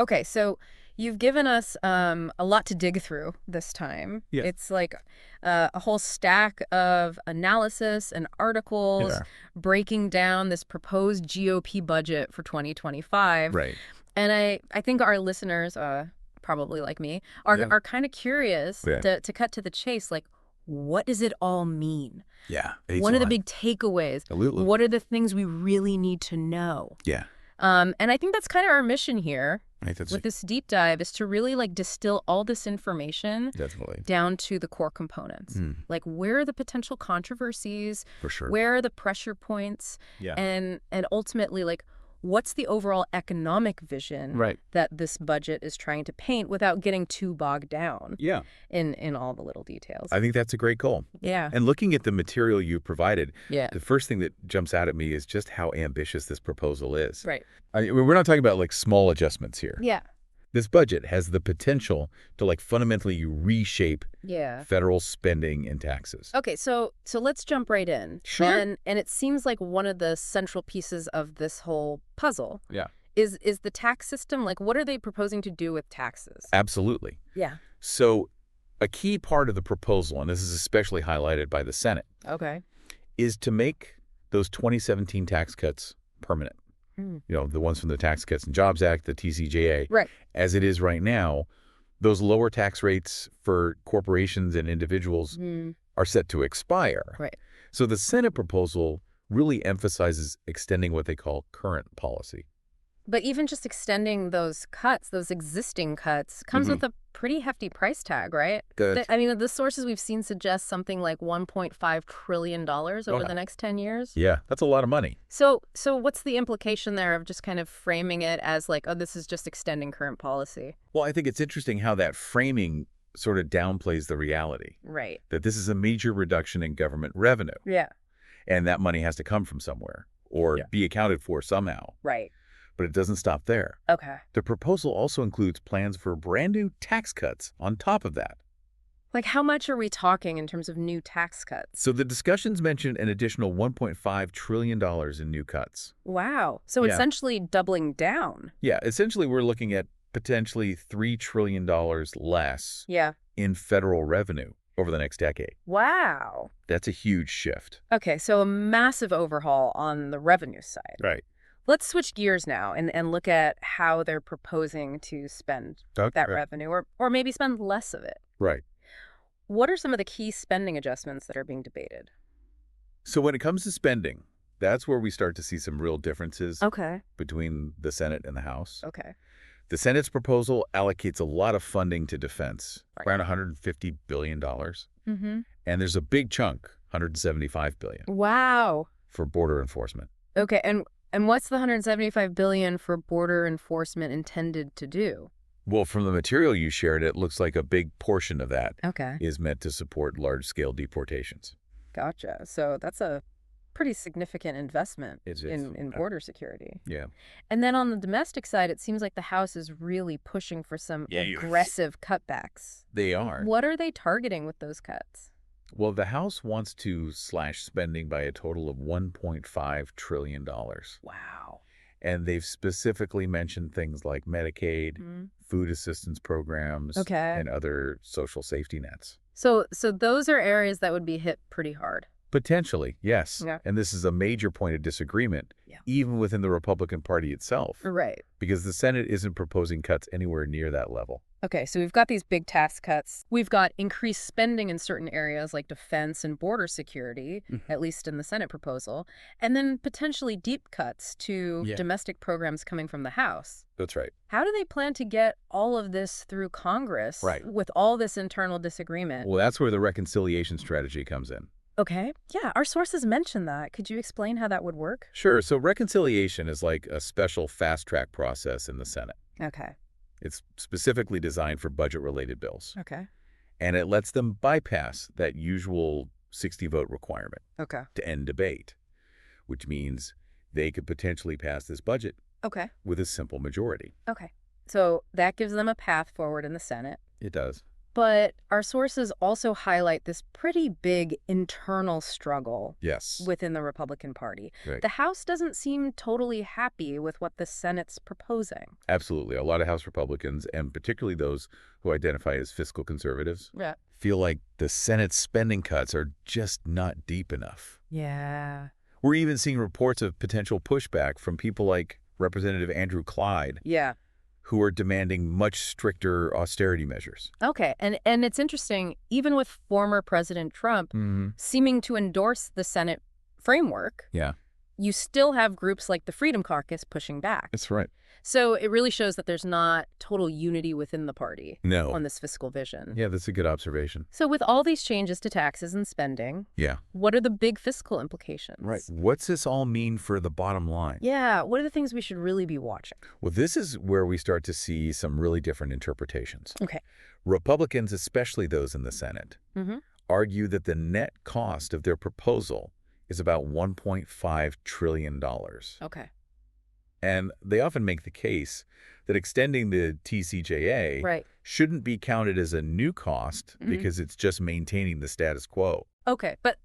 Okay, so you've given us a lot to dig through this time. Yes. It's like a whole stack of analysis and articles Yeah. breaking down this proposed GOP budget for 2025. Right. And I think our listeners, probably like me, are, Yeah. are kind of curious Yeah. to cut to the chase. Like, what does it all mean? Yeah. What are the H1. big takeaways? Absolutely. What are the things we really need to know? Yeah. And I think that's kind of our mission here I think that's with this deep dive is to really like distill all this information definitely down to the core components. Like where are the potential controversies? for sure. Where are the pressure points? Yeah. And ultimately like what's the overall economic vision Right. that this budget is trying to paint without getting too bogged down Yeah. in all the little details. I think that's a great goal. Yeah. And looking at the material you provided, Yeah. the first thing that jumps out at me is just how ambitious this proposal is. Right. We're not talking about like small adjustments here. Yeah. This budget has the potential to like fundamentally reshape Yeah. federal spending and taxes. Okay, so let's jump right in. Sure. And it seems like one of the central pieces of this whole puzzle Yeah. is the tax system. Like, what are they proposing to do with taxes? Absolutely. Yeah. So a key part of the proposal, and this is especially highlighted by the Senate, Okay. is to make those 2017 tax cuts permanent. Mm. You know, the ones from the Tax Cuts and Jobs Act, the TCJA. Right. As it is right now, those lower tax rates for corporations and individuals Mm. are set to expire. Right. So the Senate proposal really emphasizes extending what they call current policy. But even just extending those cuts, those existing cuts, comes with a pretty hefty price tag, right? Good. I mean, the sources we've seen suggest something like $1.5 trillion over the next 10 years. Yeah, that's a lot of money. So what's the implication there of just kind of framing it as like, oh, this is just extending current policy? Well, I think it's interesting how that framing sort of downplays the reality Right. that this is a major reduction in government revenue, Yeah. and that money has to come from somewhere or be accounted for somehow. Right. But it doesn't stop there. Okay. The proposal also includes plans for brand new tax cuts on top of that. Like, how much are we talking in terms of new tax cuts? So the discussions mentioned an additional $1.5 trillion in new cuts. Wow. So Yeah. essentially doubling down. Yeah, essentially we're looking at potentially $3 trillion less Yeah. in federal revenue over the next decade. Wow. That's a huge shift. Okay, so a massive overhaul on the revenue side. Right. Let's switch gears now and look at how they're proposing to spend that revenue or maybe spend less of it. Right. What are some of the key spending adjustments that are being debated? So when it comes to spending, that's where we start to see some real differences Okay. between the Senate and the House. Okay. The Senate's proposal allocates a lot of funding to defense, Right. around $150 billion. Mm-hmm. And there's a big chunk, $175 billion, Wow. for border enforcement. Okay, and what's the $175 billion for border enforcement intended to do? Well, from the material you shared, it looks like a big portion of that Okay. is meant to support large-scale deportations. Gotcha. So that's a pretty significant investment It is. in border security. Yeah. And then on the domestic side, it seems like the House is really pushing for some aggressive cutbacks. They are. What are they targeting with those cuts? Well, the House wants to slash spending by a total of $1.5 trillion. Wow. And they've specifically mentioned things like Medicaid, food assistance programs, Okay. and other social safety nets. So those are areas that would be hit pretty hard. Potentially, yes. Yeah. And this is a major point of disagreement, Yeah. even within the Republican Party itself, Right. because the Senate isn't proposing cuts anywhere near that level. Okay, so we've got these big tax cuts. We've got increased spending in certain areas like defense and border security, at least in the Senate proposal, and then potentially deep cuts to domestic programs coming from the House. That's right. How do they plan to get all of this through Congress with all this internal disagreement? Well, that's where the reconciliation strategy comes in. Okay. Yeah, our sources mentioned that. Could you explain how that would work? Sure. So reconciliation is like a special fast-track process in the Senate. Okay. It's specifically designed for budget-related bills, Okay. and it lets them bypass that usual 60-vote requirement Okay. to end debate, which means they could potentially pass this budget Okay. with a simple majority. Okay. So that gives them a path forward in the Senate. It does. But our sources also highlight this pretty big internal struggle Yes. within the Republican Party. Right. The House doesn't seem totally happy with what the Senate's proposing. Absolutely. A lot of House Republicans, and particularly those who identify as fiscal conservatives, Yeah. feel like the Senate's spending cuts are just not deep enough. Yeah. We're even seeing reports of potential pushback from people like Representative Andrew Clyde, Yeah. who are demanding much stricter austerity measures. Okay. And it's interesting, even with former President Trump seeming to endorse the Senate framework, Yeah, you still have groups like the Freedom Caucus pushing back. that's right. So it really shows that there's not total unity within the party No. on this fiscal vision. Yeah, that's a good observation. So with all these changes to taxes and spending, Yeah. what are the big fiscal implications? Right. What's this all mean for the bottom line? Yeah, what are the things we should really be watching? Well, this is where we start to see some really different interpretations. Okay. Republicans, especially those in the Senate, Mm-hmm. argue that the net cost of their proposal is about $1.5 trillion. Okay. And they often make the case that extending the TCJA Right. shouldn't be counted as a new cost because it's just maintaining the status quo. Okay, but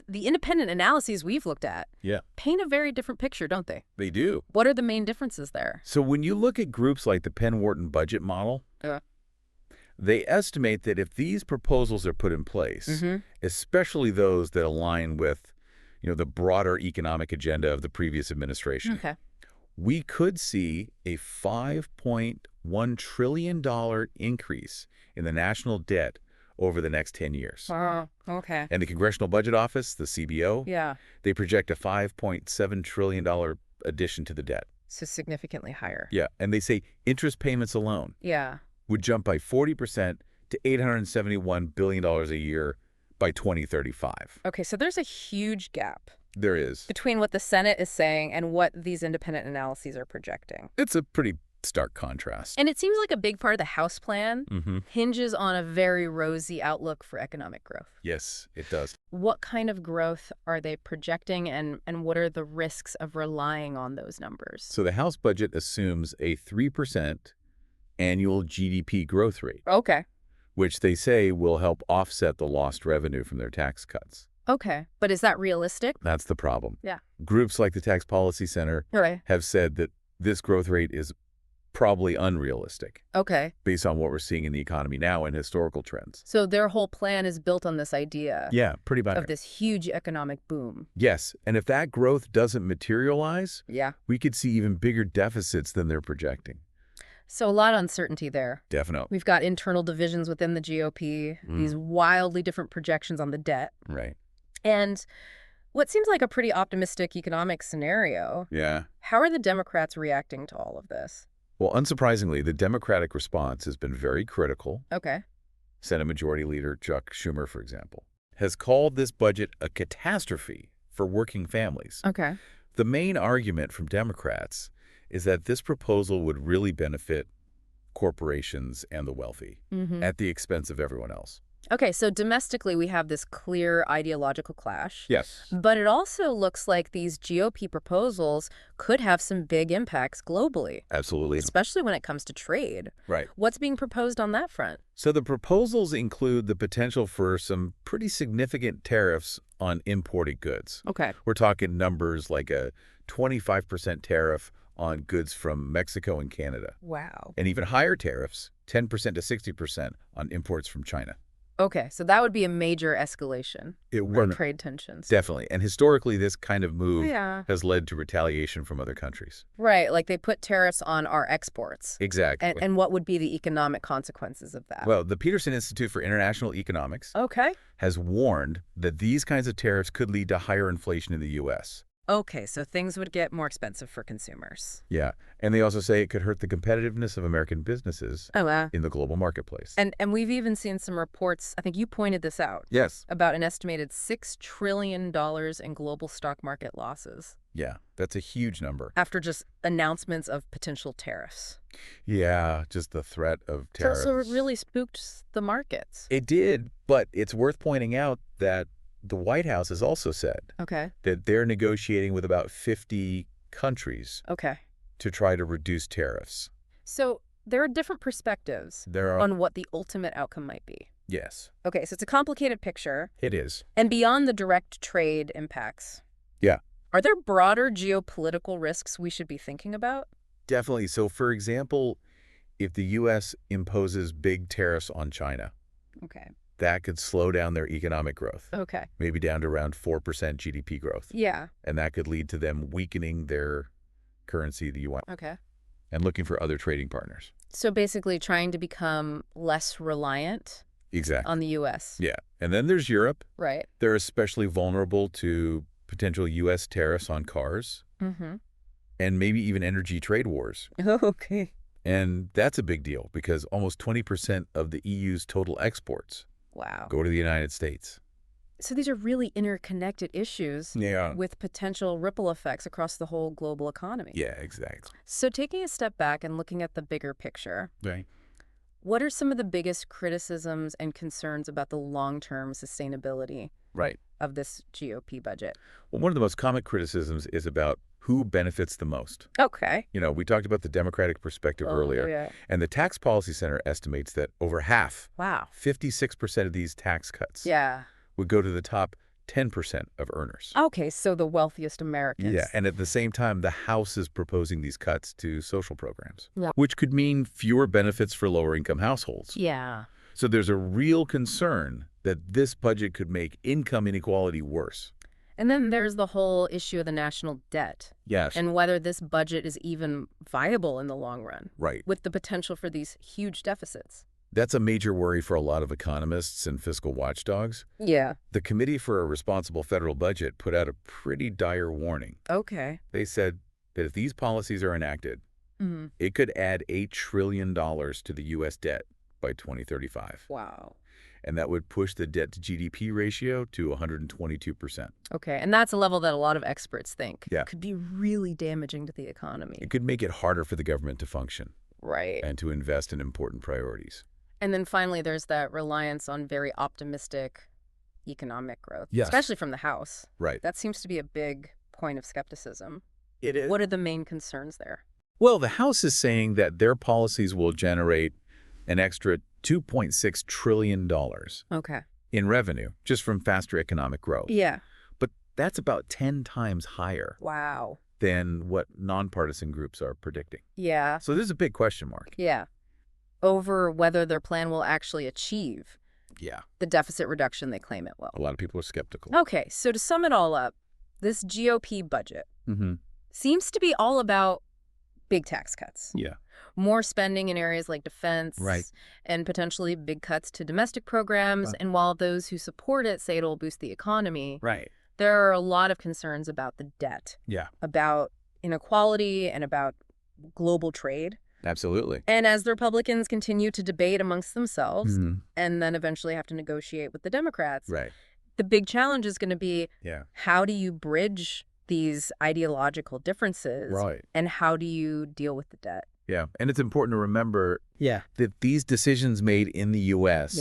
the independent analyses we've looked at Yeah, paint a very different picture, don't they? they do. What are the main differences there? So when you look at groups like the Penn-Wharton budget model, they estimate that if these proposals are put in place, especially those that align with, the broader economic agenda of the previous administration, Okay. we could see a $5.1 trillion increase in the national debt over the next 10 years. Okay. And the Congressional Budget Office, the CBO, Yeah. they project a $5.7 trillion addition to the debt. So significantly higher. Yeah, and they say interest payments alone Yeah. would jump by 40% to $871 billion a year by 2035. Okay, so there's a huge gap There is. between what the Senate is saying and what these independent analyses are projecting. It's a pretty stark contrast. And it seems like a big part of the House plan Mm-hmm. hinges on a very rosy outlook for economic growth. Yes, it does. What kind of growth are they projecting, and what are the risks of relying on those numbers? So the House budget assumes a 3% annual GDP growth rate, Okay. which they say will help offset the lost revenue from their tax cuts. Okay. But is that realistic? That's the problem. Yeah. Groups like the Tax Policy Center Right. have said that this growth rate is probably unrealistic Okay. based on what we're seeing in the economy now and historical trends. So their whole plan is built on this idea Yeah, pretty much. of this huge economic boom. Yes, and if that growth doesn't materialize, Yeah. we could see even bigger deficits than they're projecting. So a lot of uncertainty there. Definitely. We've got internal divisions within the GOP, these wildly different projections on the debt, Right. and what seems like a pretty optimistic economic scenario. Yeah. How are the Democrats reacting to all of this? Well, unsurprisingly, the Democratic response has been very critical. Okay. Senate Majority Leader Chuck Schumer, for example, has called this budget a catastrophe for working families. Okay. The main argument from Democrats is that this proposal would really benefit corporations and the wealthy at the expense of everyone else. Okay, so domestically we have this clear ideological clash. Yes. But it also looks like these GOP proposals could have some big impacts globally, Absolutely. especially when it comes to trade. Right. What's being proposed on that front? So the proposals include the potential for some pretty significant tariffs on imported goods. Okay. We're talking numbers like a 25% tariff on goods from Mexico and Canada, Wow. and even higher tariffs, 10% to 60% on imports from China. Okay, so that would be a major escalation It for would trade tensions. definitely. And historically, this kind of move Yeah. has led to retaliation from other countries. Right, like they put tariffs on our exports. Exactly. And what would be the economic consequences of that? Well, the Peterson Institute for International Economics Okay. has warned that these kinds of tariffs could lead to higher inflation in the U.S. Okay, so things would get more expensive for consumers. Yeah. And they also say it could hurt the competitiveness of American businesses Oh, wow. in the global marketplace. And we've even seen some reports, I think you pointed this out, Yes. about an estimated $6 trillion in global stock market losses Yeah, that's a huge number. after just announcements of potential tariffs. Yeah, just the threat of tariffs. So it really spooked the markets. It did, but it's worth pointing out that the White House has also said Okay. that they're negotiating with about 50 countries Okay. to try to reduce tariffs. So there are different perspectives on what the ultimate outcome might be. Yes. Okay, so it's a complicated picture. It is. And beyond the direct trade impacts. Yeah. Are there broader geopolitical risks we should be thinking about? Definitely. So, for example, if the U.S. imposes big tariffs on China, okay, that could slow down their economic growth. Okay. Maybe down to around 4% GDP growth. Yeah. And that could lead to them weakening their currency, the yuan. Okay. And looking for other trading partners. So basically trying to become less reliant on the U.S. Yeah. And then there's Europe. Right. They're especially vulnerable to potential U.S. tariffs on cars. And maybe even energy trade wars. Okay. And that's a big deal because almost 20% of the EU's total exports go to the United States. So these are really interconnected issues with potential ripple effects across the whole global economy. Yeah, exactly. So taking a step back and looking at the bigger picture, what are some of the biggest criticisms and concerns about the long-term sustainability of this GOP budget? Well, one of the most common criticisms is about who benefits the most. Okay. You know, we talked about the Democratic perspective earlier, and the Tax Policy Center estimates that over half, 56% of these tax cuts would go to the top 10% of earners. Okay, so the wealthiest Americans. Yeah, and at the same time, the House is proposing these cuts to social programs, which could mean fewer benefits for lower-income households. Yeah. So there's a real concern that this budget could make income inequality worse. And then there's the whole issue of the national debt. Yes. And whether this budget is even viable in the long run. Right. With the potential for these huge deficits. That's a major worry for a lot of economists and fiscal watchdogs. Yeah. The Committee for a Responsible Federal Budget put out a pretty dire warning. Okay. They said that if these policies are enacted, it could add $8 trillion to the U.S. debt by 2035. Wow. And that would push the debt-to-GDP ratio to 122%. Okay, and that's a level that a lot of experts think could be really damaging to the economy. It could make it harder for the government to function. Right. And to invest in important priorities. And then finally, there's that reliance on very optimistic economic growth, yes. especially from the House. Right. That seems to be a big point of skepticism. It is. What are the main concerns there? Well, the House is saying that their policies will generate an extra $2.6 trillion in revenue just from faster economic growth. Yeah. But that's about 10 times higher than what nonpartisan groups are predicting. Yeah. So there's a big question mark. Yeah. Over whether their plan will actually achieve the deficit reduction they claim it will. A lot of people are skeptical. Okay, so to sum it all up, this GOP budget seems to be all about big tax cuts. Yeah. More spending in areas like defense and potentially big cuts to domestic programs. And while those who support it say it'll boost the economy, there are a lot of concerns about the debt, about inequality and about global trade. Absolutely. And as the Republicans continue to debate amongst themselves and then eventually have to negotiate with the Democrats, the big challenge is going to be how do you bridge these ideological differences and how do you deal with the debt? Yeah, and it's important to remember that these decisions made in the U.S.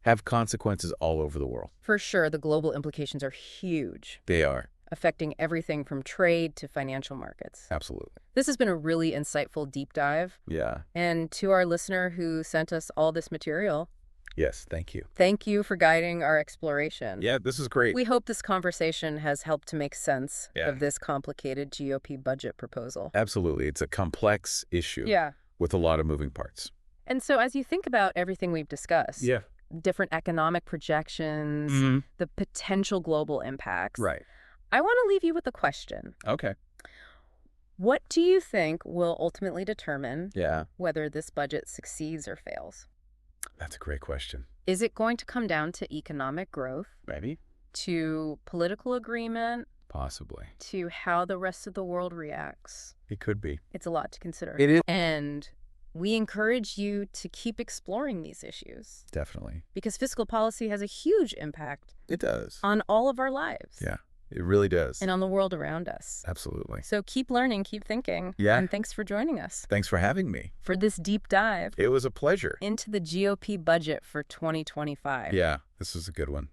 have consequences all over the world. For sure, the global implications are huge. They are. Affecting everything from trade to financial markets. Absolutely. This has been a really insightful deep dive. Yeah. And to our listener who sent us all this material, yes, thank you. Thank you for guiding our exploration. Yeah, this is great. We hope this conversation has helped to make sense of this complicated GOP budget proposal. Absolutely. It's a complex issue with a lot of moving parts. And so as you think about everything we've discussed, different economic projections, the potential global impacts, I want to leave you with a question. Okay. What do you think will ultimately determine whether this budget succeeds or fails? That's a great question. Is it going to come down to economic growth? Maybe. To political agreement? Possibly. To how the rest of the world reacts? It could be. It's a lot to consider. It is. And we encourage you to keep exploring these issues. Definitely. Because fiscal policy has a huge impact. It does. On all of our lives. Yeah, it really does. And on the world around us. Absolutely. So keep learning, keep thinking. Yeah. And thanks for joining us. Thanks for having me. For this deep dive. It was a pleasure. Into the GOP budget for 2025. Yeah, this was a good one.